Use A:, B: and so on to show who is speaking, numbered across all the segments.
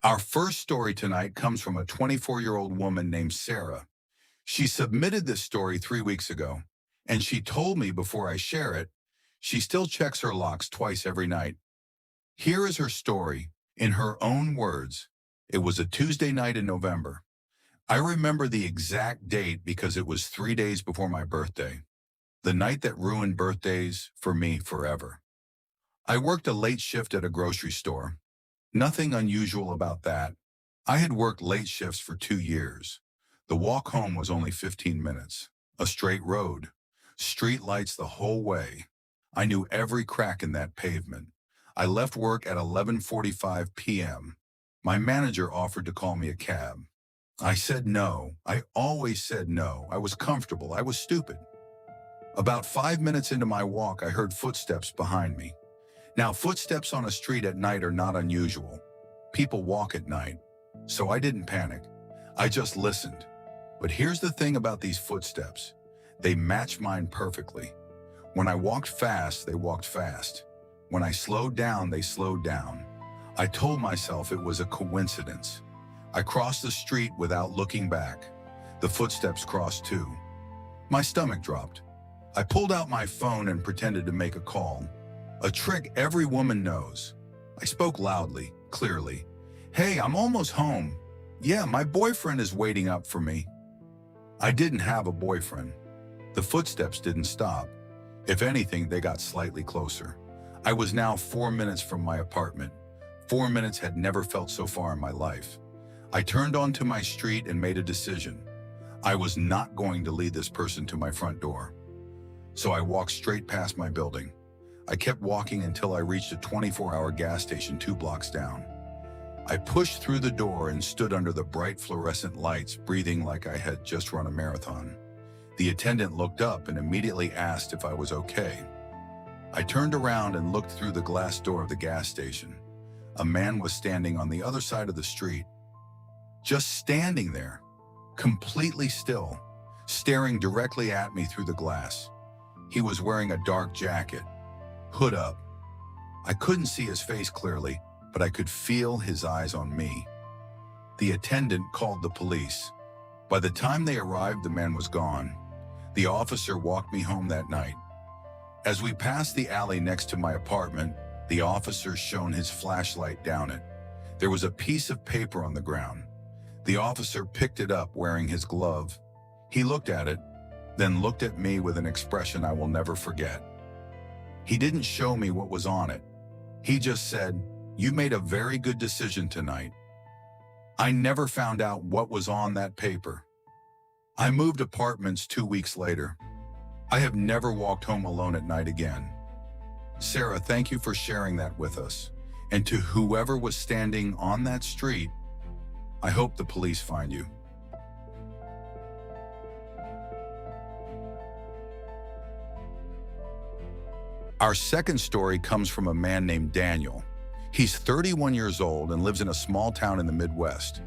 A: Our first story tonight comes from a 24-year-old woman named Sarah. She submitted this story 3 weeks ago, and she told me before I share it, she still checks her locks twice every night. Here is her story, in her own words. It was a Tuesday night in November. I remember the exact date because it was 3 days before my birthday, the night that ruined birthdays for me forever. I worked a late shift at a grocery store. Nothing unusual about that. I had worked late shifts for 2 years. The walk home was only 15 minutes. A straight road. Street lights the whole way. I knew every crack in that pavement. I left work at 11:45 p.m. My manager offered to call me a cab. I said no. I always said no. I was comfortable. I was stupid. About 5 minutes into my walk, I heard footsteps behind me. Now, footsteps on a street at night are not unusual. People walk at night. So I didn't panic. I just listened. But here's the thing about these footsteps. They match mine perfectly. When I walked fast, they walked fast. When I slowed down, they slowed down. I told myself it was a coincidence. I crossed the street without looking back. The footsteps crossed too. My stomach dropped. I pulled out my phone and pretended to make a call. A trick every woman knows. I spoke loudly, clearly. "Hey, I'm almost home. Yeah, my boyfriend is waiting up for me." I didn't have a boyfriend. The footsteps didn't stop. If anything, they got slightly closer. I was now 4 minutes from my apartment. 4 minutes had never felt so far in my life. I turned onto my street and made a decision. I was not going to lead this person to my front door. So I walked straight past my building. I kept walking until I reached a 24-hour gas station 2 blocks down. I pushed through the door and stood under the bright fluorescent lights, breathing like I had just run a marathon. The attendant looked up and immediately asked if I was okay. I turned around and looked through the glass door of the gas station. A man was standing on the other side of the street. Just standing there, completely still, staring directly at me through the glass. He was wearing a dark jacket, hood up. I couldn't see his face clearly, but I could feel his eyes on me. The attendant called the police. By the time they arrived, the man was gone. The officer walked me home that night. As we passed the alley next to my apartment, the officer shone his flashlight down it. There was a piece of paper on the ground. The officer picked it up wearing his glove. He looked at it, then looked at me with an expression I will never forget. He didn't show me what was on it. He just said, "You made a very good decision tonight." I never found out what was on that paper. I moved apartments 2 weeks later. I have never walked home alone at night again. Sarah, thank you for sharing that with us. And to whoever was standing on that street, I hope the police find you. Our second story comes from a man named Daniel. He's 31 years old and lives in a small town in the Midwest.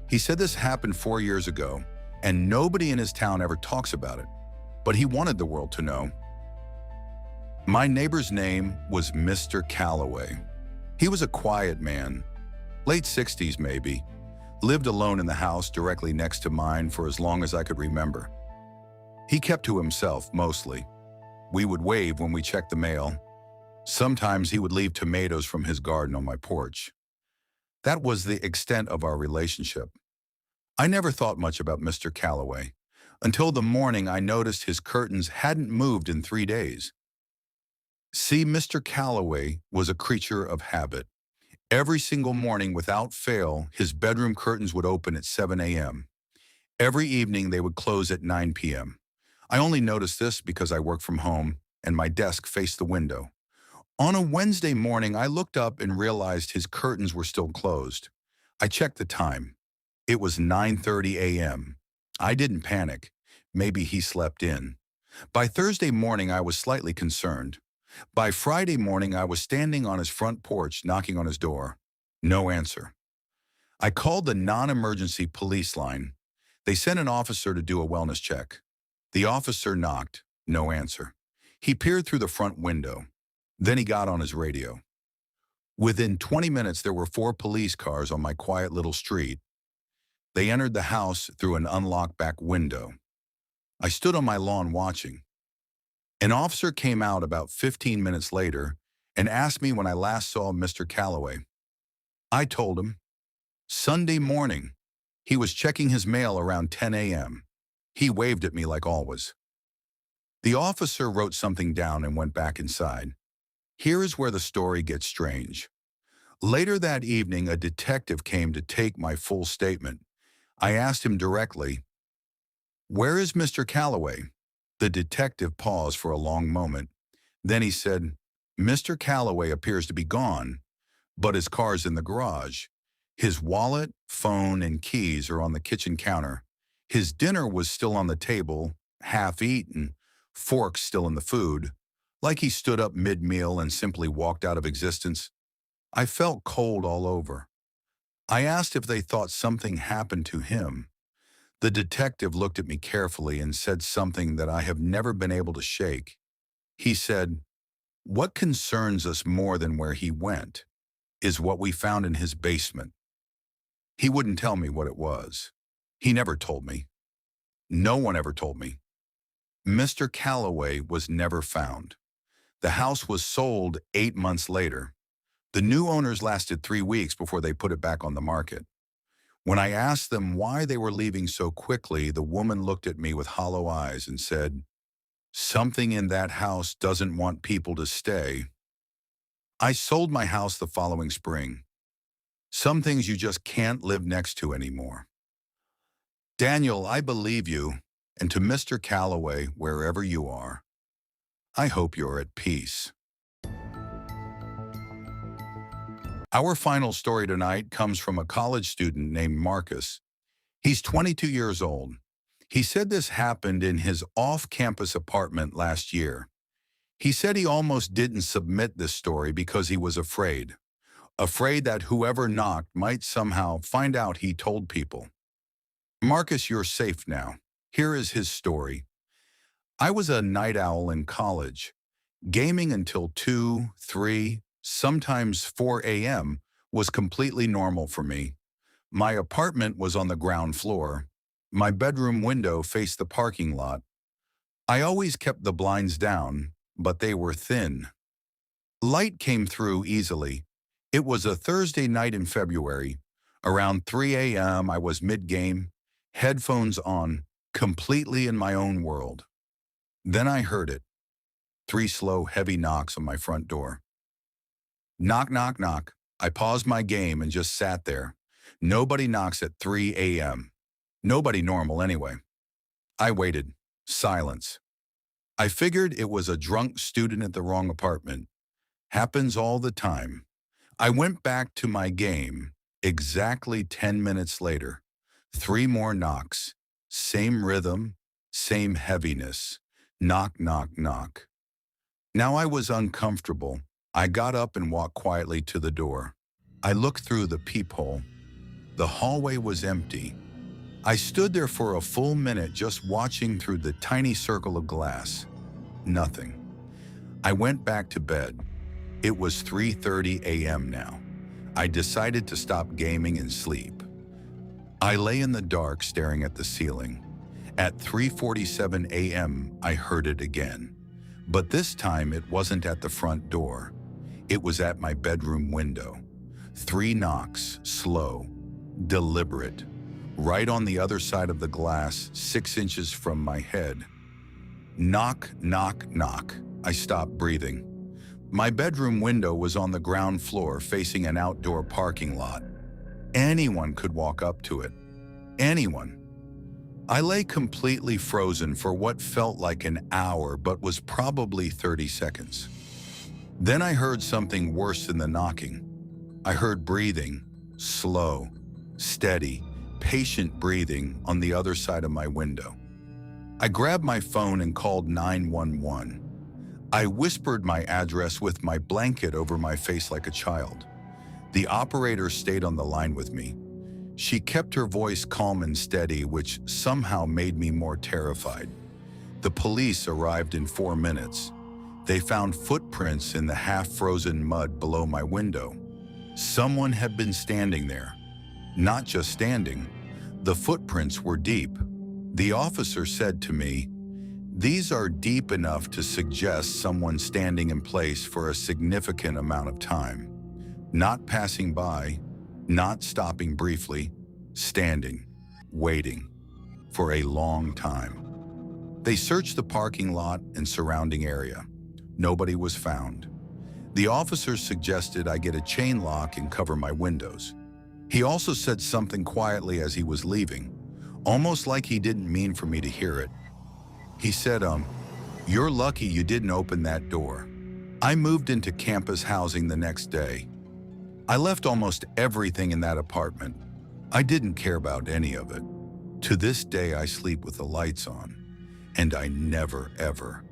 A: He said this happened 4 years ago, and nobody in his town ever talks about it, but he wanted the world to know. My neighbor's name was Mr. Calloway. He was a quiet man, late 60s maybe, lived alone in the house directly next to mine for as long as I could remember. He kept to himself mostly. We would wave when we checked the mail. Sometimes he would leave tomatoes from his garden on my porch. That was the extent of our relationship. I never thought much about Mr. Calloway until the morning I noticed his curtains hadn't moved in 3 days. See, Mr. Calloway was a creature of habit. Every single morning without fail, his bedroom curtains would open at 7 a.m. Every evening they would close at 9 p.m. I only noticed this because I work from home and my desk faced the window. On a Wednesday morning, I looked up and realized his curtains were still closed. I checked the time. It was 9:30 a.m. I didn't panic. Maybe he slept in. By Thursday morning, I was slightly concerned. By Friday morning, I was standing on his front porch, knocking on his door. No answer. I called the non-emergency police line. They sent an officer to do a wellness check. The officer knocked. No answer. He peered through the front window. Then he got on his radio. Within 20 minutes, there were 4 police cars on my quiet little street. They entered the house through an unlocked back window. I stood on my lawn watching. An officer came out about 15 minutes later and asked me when I last saw Mr. Calloway. I told him, Sunday morning. He was checking his mail around 10 a.m. He waved at me like always. The officer wrote something down and went back inside. Here is where the story gets strange. Later that evening, a detective came to take my full statement. I asked him directly, "Where is Mr. Calloway?" The detective paused for a long moment. Then he said, "Mr. Calloway appears to be gone, but his car's in the garage. His wallet, phone, and keys are on the kitchen counter. His dinner was still on the table, half eaten, forks still in the food, like he stood up mid-meal and simply walked out of existence." I felt cold all over. I asked if they thought something happened to him. The detective looked at me carefully and said something that I have never been able to shake. He said, "What concerns us more than where he went is what we found in his basement." He wouldn't tell me what it was. He never told me. No one ever told me. Mr. Calloway was never found. The house was sold 8 months later. The new owners lasted 3 weeks before they put it back on the market. When I asked them why they were leaving so quickly, the woman looked at me with hollow eyes and said, "Something in that house doesn't want people to stay." I sold my house the following spring. Some things you just can't live next to anymore. Daniel, I believe you, and to Mr. Calloway, wherever you are, I hope you're at peace. Our final story tonight comes from a college student named Marcus. He's 22 years old. He said this happened in his off-campus apartment last year. He said he almost didn't submit this story because he was afraid that whoever knocked might somehow find out he told people. Marcus, you're safe now. Here is his story. I was a night owl in college. Gaming until 2, 3, sometimes 4 a.m. was completely normal for me. My apartment was on the ground floor. My bedroom window faced the parking lot. I always kept the blinds down, but they were thin. Light came through easily. It was a Thursday night in February. Around 3 a.m. I was mid-game, headphones on, completely in my own world. Then I heard it. 3 slow, heavy knocks on my front door. Knock, knock, knock. I paused my game and just sat there. Nobody knocks at 3 a.m. Nobody normal anyway. I waited. Silence. I figured it was a drunk student at the wrong apartment. Happens all the time. I went back to my game. Exactly 10 minutes later. 3 more knocks. Same rhythm, same heaviness. Knock, knock, knock. Now I was uncomfortable. I got up and walked quietly to the door. I looked through the peephole. The hallway was empty. I stood there for a full minute just watching through the tiny circle of glass. Nothing. I went back to bed. It was 3:30 a.m. now. I decided to stop gaming and sleep. I lay in the dark staring at the ceiling. At 3:47 a.m., I heard it again. But this time it wasn't at the front door. It was at my bedroom window. 3 knocks, slow, deliberate, right on the other side of the glass, 6 inches from my head. Knock, knock, knock. I stopped breathing. My bedroom window was on the ground floor facing an outdoor parking lot. Anyone could walk up to it. Anyone. I lay completely frozen for what felt like an hour but was probably 30 seconds. Then I heard something worse than the knocking. I heard breathing, slow, steady, patient breathing on the other side of my window. I grabbed my phone and called 911. I whispered my address with my blanket over my face like a child. The operator stayed on the line with me. She kept her voice calm and steady, which somehow made me more terrified. The police arrived in 4 minutes. They found footprints in the half-frozen mud below my window. Someone had been standing there. Not just standing, the footprints were deep. The officer said to me, "These are deep enough to suggest someone standing in place for a significant amount of time. Not passing by, not stopping briefly, standing, waiting, for a long time." They searched the parking lot and surrounding area. Nobody was found. The officers suggested I get a chain lock and cover my windows. He also said something quietly as he was leaving, almost like he didn't mean for me to hear it. He said, "You're lucky you didn't open that door." I moved into campus housing the next day. I left almost everything in that apartment. I didn't care about any of it. To this day, I sleep with the lights on, and I never, ever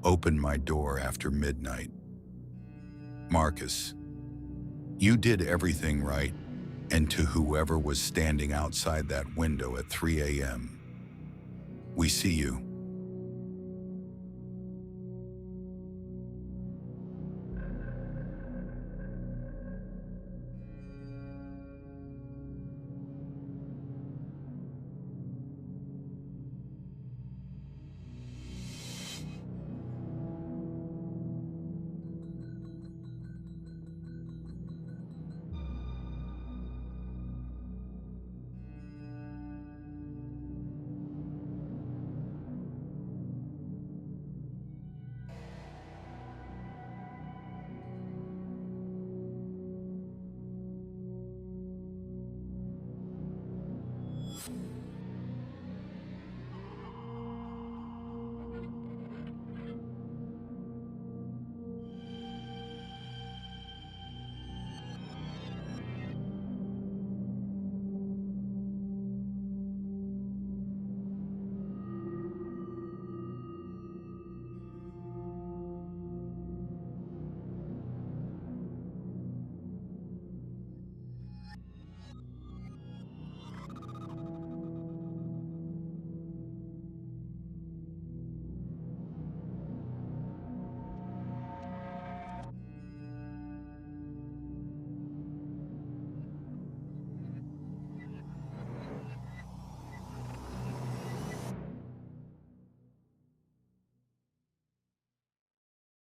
A: open my door after midnight. Marcus, you did everything right, and to whoever was standing outside that window at 3 a.m., we see you.